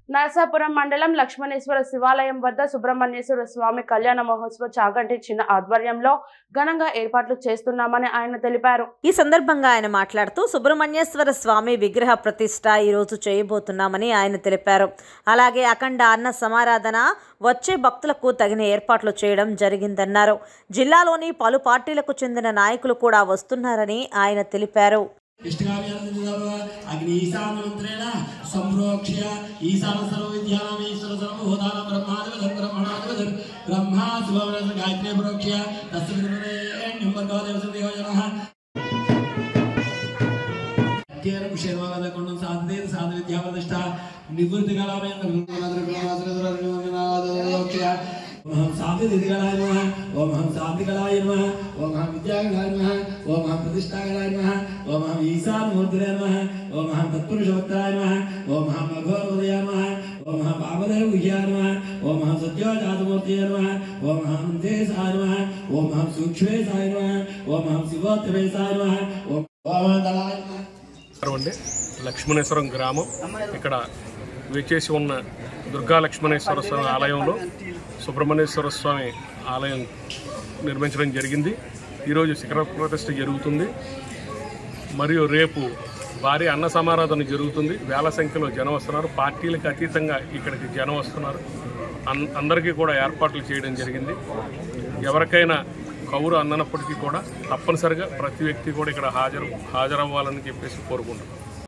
నరసాపురం మండలం లక్ష్మణేశ్వర శివాలయం వద్ద సుబ్రహ్మణ్యేశ్వర స్వామి కళ్యాణ మహోత్సవ చాగంటి చిన్న ఆధ్వర్యంలో ఘనంగా ఏర్పాట్లు చేస్తున్నామని ఆయన తెలిపారు. ఈ సందర్భంగా ఆయన మాట్లాడుతూ సుబ్రహ్మణ్యేశ్వర స్వామి విగ్రహ ప్రతిష్ఠ ఈ రోజు చేయబోతున్నామని ఆయన తెలిపారు. అలాగే అఖండ అన్న సమారాధన వచ్చే భక్తులకు తగిన ఏర్పాట్లు చేయడం జరిగిందన్నారు. జిల్లాలోని పలు పార్టీలకు చెందిన నాయకులు కూడా వస్తున్నారని ఆయన తెలిపారు. अग्नि ईशान मंत्रेण संप्रोक्ष्य ईशान सर्व विद्यानाम ईश्वर सर्व भूतानां ब्रह्मादिवदं ब्रह्मणादिवदं ब्रह्मा शिववरद गायत्री प्रोक्ष्य तस्मिन् निम्बर्गो देवसदेवजनः केरं शेरवागद कोण्डं साधने साध विद्या प्रतिष्ठा निवृत्ति कलामेन ओम शांति दिदिगलाय नमः ओम हम शांति कलाय नमः ओम हम विद्या कलाय नमः ओम हम प्रतिष्ठा कलाय नमः ओम हम ईशान मूर्तये नमः ओम हम तत्पुरुष वक्ताय नमः ओम हम अघोरवदयाय नमः ओम हम वामदेव गुह्याय नमः ओम हम सत्योजातमूर्तये नमः ओम हम देशाय नमः ओम हम सूक्ष्मेशाय नमः ओम हम शिवोत्तमेशाय नमः ओम दलाय नमः లక్ష్మణేశ్వరం గ్రామం ఇక్కడ వేచేసి ఉన్న దుర్గా లక్ష్మణేశ్వర స్వామి ఆలయంలో సుబ్రహ్మణ్యేశ్వర స్వామి ఆలయం నిర్మించడం జరిగింది. ఈరోజు శిఖర ప్రతిష్ఠ జరుగుతుంది మరియు రేపు భారీ అన్న సమారాధన జరుగుతుంది. వేల సంఖ్యలో జనం వస్తున్నారు. పార్టీలకు అతీతంగా ఇక్కడికి జనం వస్తున్నారు. అందరికీ కూడా ఏర్పాట్లు చేయడం జరిగింది. ఎవరికైనా కౌరు అందనప్పటికీ కూడా తప్పనిసరిగా ప్రతి వ్యక్తి కూడా ఇక్కడ హాజరవ్వాలని చెప్పేసి కోరుకుంటున్నాం.